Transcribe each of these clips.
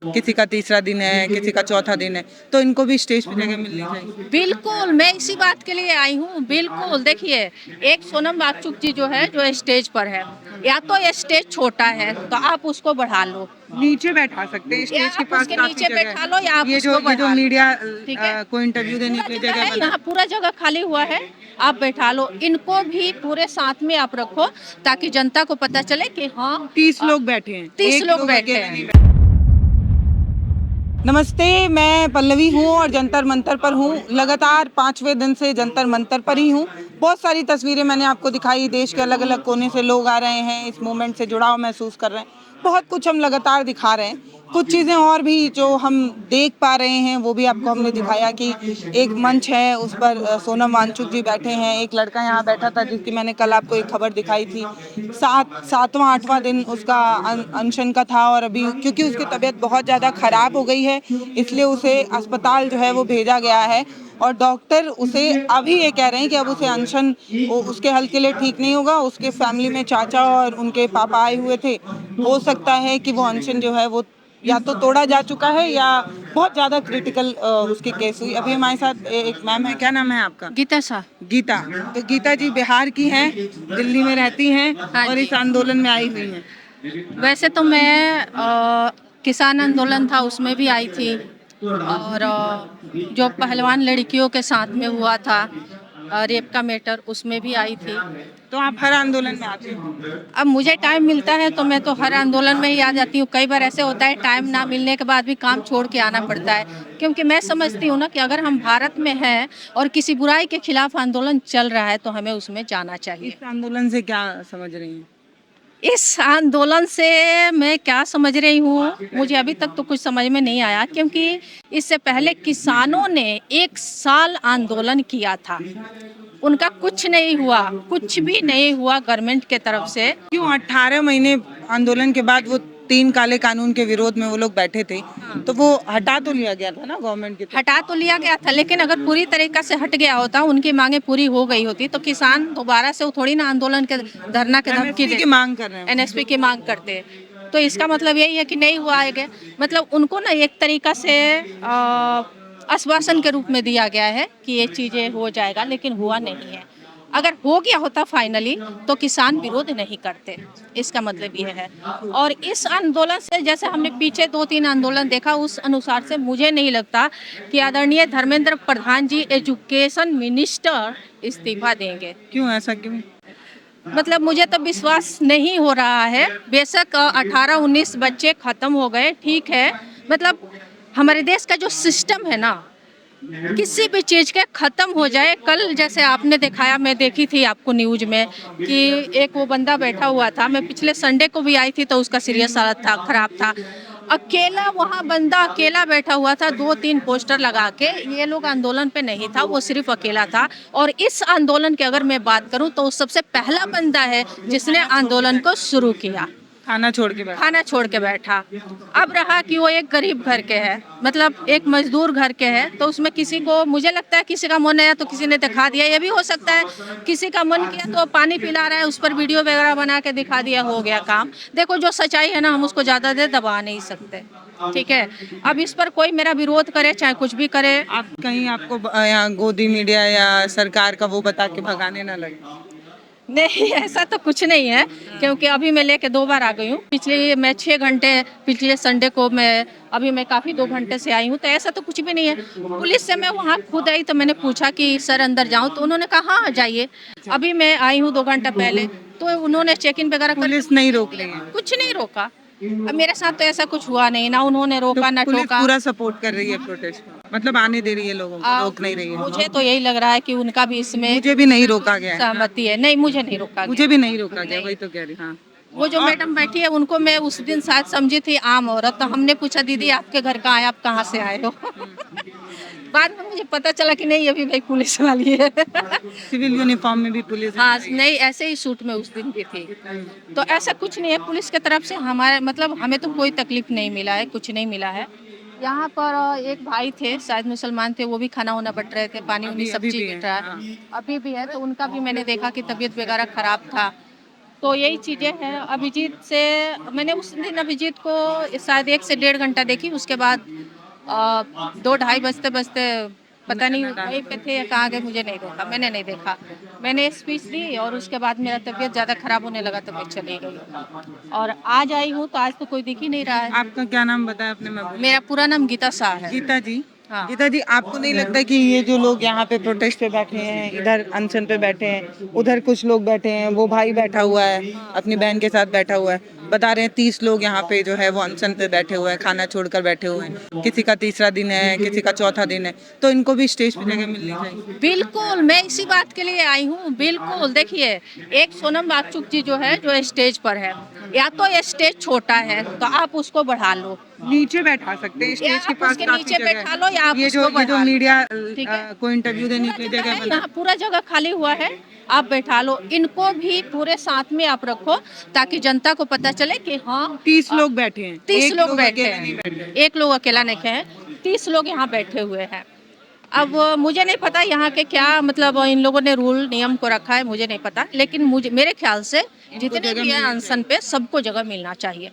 किसी का तीसरा दिन है, किसी का चौथा दिन है, तो इनको भी स्टेज पे जगह मिलनी चाहिए। बिल्कुल, मैं इसी बात के लिए आई हूँ। बिल्कुल, देखिए, एक सोनम वांगचुक जी जो है, जो स्टेज पर है, या तो ये स्टेज छोटा है, तो आप उसको बढ़ा लो, नीचे बैठा सकते हैं, या स्टेज के आप पास उसके काफी नीचे जगह बैठा लो, है। या आप ये जो उसको बढ़ा लो, मीडिया ठीक है? को इंटरव्यू देने पूरा के लिए जगह जगह है, बना। यहाँ पूरा जगह खाली हुआ है, आप बैठा लो। इनको भी पूरे साथ में आप रखो, ताकि जनता को पता चले कि हाँ 30 लोग बैठे हैं, 30 एक लोग लोग बैठे अकेले हैं। नहीं बैठे। नमस्ते, मैं पल्लवी हूँ और जंतर मंतर पर हूँ। लगातार 5वें दिन से जंतर मंतर पर ही हूँ। बहुत सारी तस्वीरें मैंने आपको दिखाई, देश के अलग अलग कोने से लोग आ रहे हैं, इस मूवमेंट से जुड़ाव महसूस कर रहे हैं। बहुत कुछ हम लगातार दिखा रहे हैं। कुछ चीज़ें और भी जो हम देख पा रहे हैं वो भी आपको हमने दिखाया कि एक मंच है, उस पर सोनम वांगचुक जी बैठे हैं। एक लड़का यहाँ बैठा था जिसकी मैंने कल आपको एक खबर दिखाई थी। सातवां आठवां दिन उसका अनशन का था, और अभी क्योंकि उसकी तबीयत बहुत ज़्यादा खराब हो गई है, इसलिए उसे अस्पताल जो है वो भेजा गया है। और डॉक्टर उसे अभी ये कह रहे हैं कि अब उसे अनशन उसके हल के लिए ठीक नहीं होगा। उसके फैमिली में चाचा और उनके पापा आए हुए थे। हो सकता है कि वो अनशन जो है वो या तो तोड़ा जा चुका है या बहुत ज़्यादा क्रिटिकल उसकी केस हुई। अभी हमारे साथ एक मैम है। क्या नाम है आपका? गीता शाह। गीता। तो गीता जी बिहार की हैं, दिल्ली में रहती हैं हाँ और जी। इस आंदोलन में आई हुई हैं। वैसे तो मैं किसान आंदोलन था उसमें भी आई थी, और जो पहलवान लड़कियों के साथ में हुआ था, रेप का मैटर, उसमें भी आई थी। तो आप हर आंदोलन में आते हो? अब मुझे टाइम मिलता है तो मैं तो हर आंदोलन में ही आ जाती हूँ। कई बार ऐसे होता है टाइम ना मिलने के बाद भी काम छोड़ के आना पड़ता है, क्योंकि मैं समझती हूँ ना कि अगर हम भारत में हैं और किसी बुराई के खिलाफ आंदोलन चल रहा है तो हमें उसमें जाना चाहिए। इस आंदोलन से क्या समझ रही हैं? इस आंदोलन से मैं क्या समझ रही हूँ, मुझे अभी तक तो कुछ समझ में नहीं आया, क्योंकि इससे पहले किसानों ने 1 साल आंदोलन किया था, उनका कुछ नहीं हुआ, कुछ भी नहीं हुआ गवर्नमेंट के तरफ से। क्यों 18 महीने आंदोलन के बाद वो 3 काले कानून के विरोध में वो लोग बैठे थे, तो वो हटा तो लिया गया था ना गवर्नमेंट की तरफ हटा तो लिया गया था, लेकिन अगर पूरी तरीका से हट गया होता, उनकी मांगे पूरी हो गई होती, तो किसान दोबारा से वो थोड़ी ना आंदोलन के धरना के से। धमकी एमएसपी की देते, मांग कर रहे हैं। एनएसपी की मांग करते। तो इसका मतलब यही है कि नहीं हुआ है, मतलब उनको ना एक तरीका से आश्वासन के रूप में दिया गया है कि ये चीजें हो जाएगा, लेकिन हुआ नहीं है। अगर हो गया होता फाइनली तो किसान विरोध नहीं करते, इसका मतलब ये है। और इस आंदोलन से, जैसे हमने पीछे 2-3 आंदोलन देखा, उस अनुसार से मुझे नहीं लगता कि आदरणीय धर्मेंद्र प्रधान जी एजुकेशन मिनिस्टर इस्तीफा देंगे। क्यों, ऐसा क्यों? मतलब मुझे तो विश्वास नहीं हो रहा है। बेशक 18-19 बच्चे खत्म हो गए, ठीक है, मतलब हमारे देश का जो सिस्टम है ना, किसी भी चीज़ के ख़त्म हो जाए। कल जैसे आपने दिखाया, मैं देखी थी आपको न्यूज़ में कि एक वो बंदा बैठा हुआ था, मैं पिछले संडे को भी आई थी तो उसका सीरियस हालत था, ख़राब था। अकेला वहाँ बंदा अकेला बैठा हुआ था, 2-3 पोस्टर लगा के। ये लोग आंदोलन पे नहीं था, वो सिर्फ अकेला था। और इस आंदोलन की अगर मैं बात करूँ तो वो सबसे पहला बंदा है जिसने आंदोलन को शुरू किया। खाना छोड़ के बैठ। खाना छोड़ के बैठा। अब रहा कि वो एक गरीब घर के है, मतलब एक मजदूर घर के है, तो उसमें किसी को, मुझे लगता है किसी का मन आया तो किसी ने दिखा दिया। ये भी हो सकता है किसी का मन किया तो पानी पिला रहा है, उस पर वीडियो वगैरह बना के दिखा दिया, हो गया काम। देखो, जो सच्चाई है ना, हम उसको ज़्यादा देर दबा नहीं सकते, ठीक है। अब इस पर कोई मेरा विरोध करे, चाहे कुछ भी करे। आप कहीं आपको यहाँ गोदी मीडिया या सरकार का वो बता के भगाने ना लगे? नहीं, ऐसा तो कुछ नहीं है, क्योंकि अभी मैं लेके 2 बार आ गई हूँ। पिछले मैं 6 घंटे, पिछले संडे को मैं, अभी मैं काफ़ी 2 घंटे से आई हूँ, तो ऐसा तो कुछ भी नहीं है। पुलिस से मैं वहाँ खुद आई तो मैंने पूछा कि सर अंदर जाऊँ, तो उन्होंने कहा हाँ जाइए। अभी मैं आई हूँ 2 घंटा पहले, तो उन्होंने चेक इन वगैरह कर, पुलिस नहीं रोक रही है? कुछ नहीं रोका। अब मेरे साथ तो ऐसा कुछ हुआ नहीं, ना उन्होंने तो रोका ना पुलिस टोका। पूरा सपोर्ट कर रही है प्रोटेस्ट को, मतलब आने दे रही है लोगों को, रोक नहीं रही है? मुझे तो यही लग रहा है कि उनका भी इसमें मुझे भी नहीं रोका गया है। सहमति है। नहीं, मुझे नहीं रोका मुझे गया। भी नहीं रोका गया, वही तो कह रही। हाँ। वो जो मैडम बैठी है उनको मैं उस दिन शायद समझी थी आम औरत, तो हमने पूछा दीदी आपके घर कहाँ है, आप कहाँ से आए हो? बाद में मुझे पता चला कि नहीं, अभी भाई पुलिस वाली है। सिविल यूनिफॉर्म में भी पुलिस है। हाँ, नहीं, ऐसे ही सूट में उस दिन भी थी। तो ऐसा कुछ नहीं है, पुलिस की तरफ से हमारे, मतलब हमें तो कोई तकलीफ नहीं मिला है, कुछ नहीं मिला है। यहाँ पर एक भाई थे, शायद मुसलमान थे, वो भी खाना वाना बट रहे थे, पानी वानी सब अभी भी चीज़ है, बट रहा हाँ। है। अभी भी है, तो उनका भी मैंने देखा कि तबीयत वगैरह खराब था। तो यही चीज़ें हैं। अभिजीत से मैंने उस दिन अभिजीत को शायद 1 से डेढ़ घंटा देखी, उसके बाद 2 ढाई बजते-बजते पता नहीं वहीं पे थे या कहाँ गए, मुझे नहीं देखा, मैंने नहीं देखा। मैंने स्पीच दी और उसके बाद मेरा तबीयत ज़्यादा खराब होने लगा तो मैं चली गई। और आज आई हूँ तो आज तो कोई दिख ही नहीं रहा है। आपका क्या नाम बताया आपने? मैं मेरा पूरा नाम गीता शाह है। गीता जी। हाँ। गीता जी, आपको नहीं लगता कि ये जो लोग यहाँ पे प्रोटेस्ट पे बैठे हैं, इधर अनशन पे बैठे हैं, उधर कुछ लोग बैठे हैं, वो भाई बैठा हुआ है अपनी बहन के साथ बैठा हुआ है, बता रहे हैं 30 लोग यहाँ पे जो है वो अनशन पे बैठे हुए हैं, खाना छोड़कर बैठे हुए हैं, किसी का तीसरा दिन है, किसी का चौथा दिन है, तो इनको भी स्टेज पे जगह मिलनी चाहिए। बिल्कुल, मैं इसी बात के लिए आई हूँ। बिल्कुल, देखिए एक सोनम वांगचुक जी जो है, जो स्टेज पर है, या तो ये स्टेज छोटा है तो आप उसको बढ़ा लो, नीचे बैठा सकते हैं, या स्टेज के आप पास उसके काफी नीचे जगह है। बैठा लो या आप ये उसको जो बढ़ा लो। मीडिया ठीक है? को इंटरव्यू देने पूरा के लिए जगह जगह है, बना यहाँ पूरा जगह खाली हुआ है, आप बैठा लो। इनको भी पूरे साथ में आप रखो ताकि जनता को पता चले कि हाँ 30 लोग बैठे हैं, 30 एक लोग बैठे अकेले नहीं हैं। बैठे। एक लोग अकेला नहीं है, 30 लोग यहाँ बैठे हुए हैं। अब मुझे नहीं पता यहाँ के क्या मतलब इन लोगों ने रूल नियम को रखा है, मुझे नहीं पता, लेकिन मुझे मेरे ख्याल से जितने जगह भी हैं मिलनी अनशन पे सबको जगह मिलना चाहिए।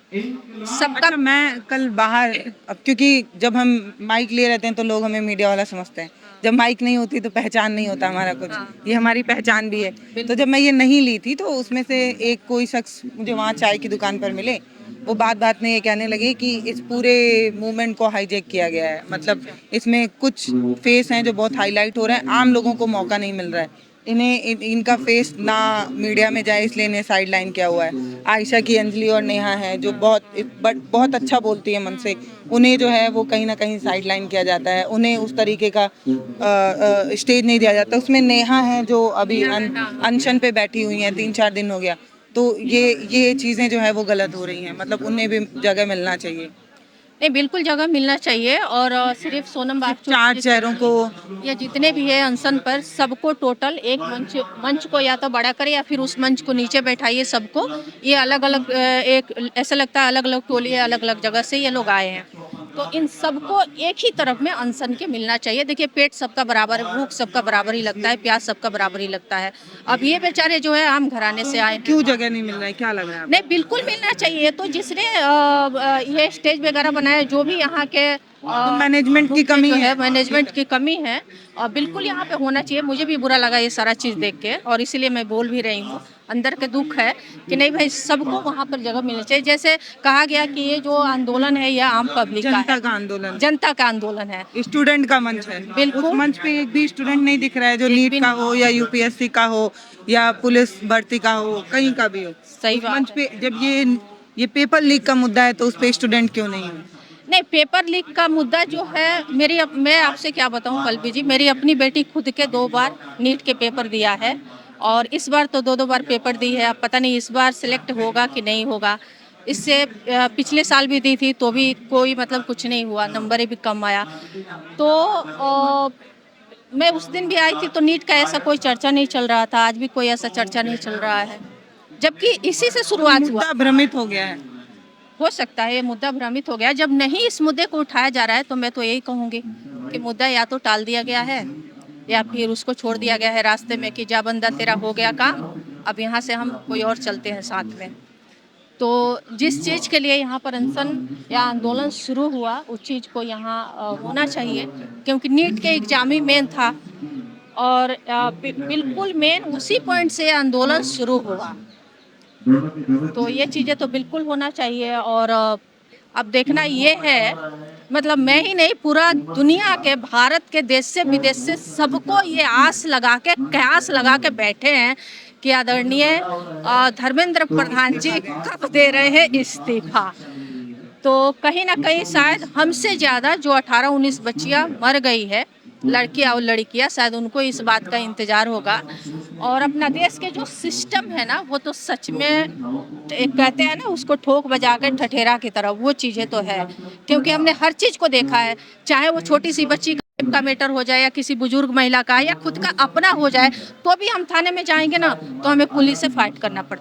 सबका अच्छा, मैं कल बाहर, अब क्योंकि जब हम माइक लिए रहते हैं तो लोग हमें मीडिया वाला समझते हैं, जब माइक नहीं होती तो पहचान नहीं होता हमारा कुछ, ये हमारी पहचान भी है। तो जब मैं ये नहीं ली थी तो उसमें से एक कोई शख्स मुझे वहाँ चाय की दुकान पर मिले, वो बात में ये कहने लगे कि इस पूरे मूवमेंट को हाईजैक किया गया है, मतलब इसमें कुछ फेस हैं जो बहुत हाईलाइट हो रहे हैं, आम लोगों को मौका नहीं मिल रहा है, इनका फेस ना मीडिया में जाए, इसलिए इन्हें साइड लाइन किया हुआ है। आयशा की अंजलि और नेहा है जो बहुत अच्छा बोलती है मन से, उन्हें जो है वो कहीं ना कहीं साइड लाइन किया जाता है, उन्हें उस तरीके का स्टेज नहीं दिया जाता। उसमें नेहा है जो अभी अनशन पे बैठी हुई हैं, 3-4 दिन हो गया, तो ये चीज़ें जो है वो गलत हो रही हैं, मतलब उन्हें भी जगह मिलना चाहिए। नहीं, बिल्कुल जगह मिलना चाहिए और सिर्फ सोनम वांगचुक 4 चेहरों को या जितने भी है अनशन पर सबको टोटल एक मंच को या तो बड़ा करे या फिर उस मंच को नीचे बैठाइए सबको। ये अलग अलग एक ऐसा लगता है अलग अलग टोली है, अलग अलग जगह से ये लोग आए हैं, तो इन सबको एक ही तरफ में अनशन के मिलना चाहिए। देखिए पेट सबका बराबर है, भूख सबका बराबर ही लगता है, प्यास सबका बराबर ही लगता है। अब ये बेचारे जो है आम घराने से आए हैं, क्यों जगह नहीं मिल रहा है, क्या लग रहा है आपको? नहीं बिल्कुल मिलना चाहिए। तो जिसने ये स्टेज वगैरह बनाया, जो भी यहाँ के तो मैनेजमेंट की कमी है। मैनेजमेंट की कमी है और बिल्कुल यहाँ पे होना चाहिए। मुझे भी बुरा लगा ये सारा चीज़ देख के और इसीलिए मैं बोल भी रही हूँ। अंदर के दुख है कि नहीं भाई, सबको वहाँ पर जगह मिलनी चाहिए। जैसे कहा गया कि ये जो आंदोलन है यह आम पब्लिक का जनता है, का आंदोलन, जनता का आंदोलन है। स्टूडेंट का मंच है। बिल्कुल। उस मंच पे एक भी स्टूडेंट नहीं दिख रहा है, जो एक नीट भी का नहीं। हो या यूपीएससी का हो या पुलिस भर्ती का हो, कहीं का भी हो। सही उस बात मंच है। पे जब ये पेपर लीक का मुद्दा है तो उस पे स्टूडेंट क्यों नहीं है? नहीं, पेपर लीक का मुद्दा जो है मैं आपसे क्या बताऊं पल्लवी जी, मेरी अपनी बेटी खुद के 2 बार नीट के पेपर दिया है और इस बार तो 2-2 बार पेपर दी है। अब पता नहीं इस बार सिलेक्ट होगा कि नहीं होगा। इससे पिछले साल भी दी थी तो भी कोई मतलब कुछ नहीं हुआ, नंबर भी कम आया। तो मैं उस दिन भी आई थी तो नीट का ऐसा कोई चर्चा नहीं चल रहा था, आज भी कोई ऐसा चर्चा नहीं चल रहा है, जबकि इसी से शुरुआत हुआ। मुद्दा भ्रमित हो गया है। हो सकता है ये मुद्दा भ्रमित हो गया। जब नहीं इस मुद्दे को उठाया जा रहा है तो मैं तो यही कहूँगी कि मुद्दा या तो टाल दिया गया है या फिर उसको छोड़ दिया गया है रास्ते में कि जा बंदा तेरा हो गया काम, अब यहाँ से हम कोई और चलते हैं साथ में। तो जिस चीज़ के लिए यहाँ पर अनशन या आंदोलन शुरू हुआ उस चीज़ को यहाँ होना चाहिए, क्योंकि नीट के एग्जाम ही मेन था और बिल्कुल मेन उसी पॉइंट से आंदोलन शुरू हुआ। तो ये चीज़ें तो बिल्कुल होना चाहिए और अब देखना ये है, मतलब मैं ही नहीं पूरा दुनिया के, भारत के देश से विदेश से सबको ये आस लगा के, कयास लगा के बैठे हैं कि आदरणीय धर्मेंद्र प्रधान जी कब दे रहे हैं इस्तीफा। तो कहीं ना कहीं शायद हमसे ज़्यादा जो 18-19 बच्चियां मर गई है, लड़कियां और लड़कियां, शायद उनको इस बात का इंतजार होगा। और अपना देश के जो सिस्टम है ना, वो तो सच में एक कहते हैं ना उसको ठोक बजा कर ठठेरा की तरह, वो चीज़ें तो है। क्योंकि हमने हर चीज़ को देखा है, चाहे वो छोटी सी बच्ची का मैटर हो जाए या किसी बुजुर्ग महिला का या खुद का अपना हो जाए, तो भी हम थाने में जाएंगे ना तो हमें पुलिस से फाइट करना पड़ता है।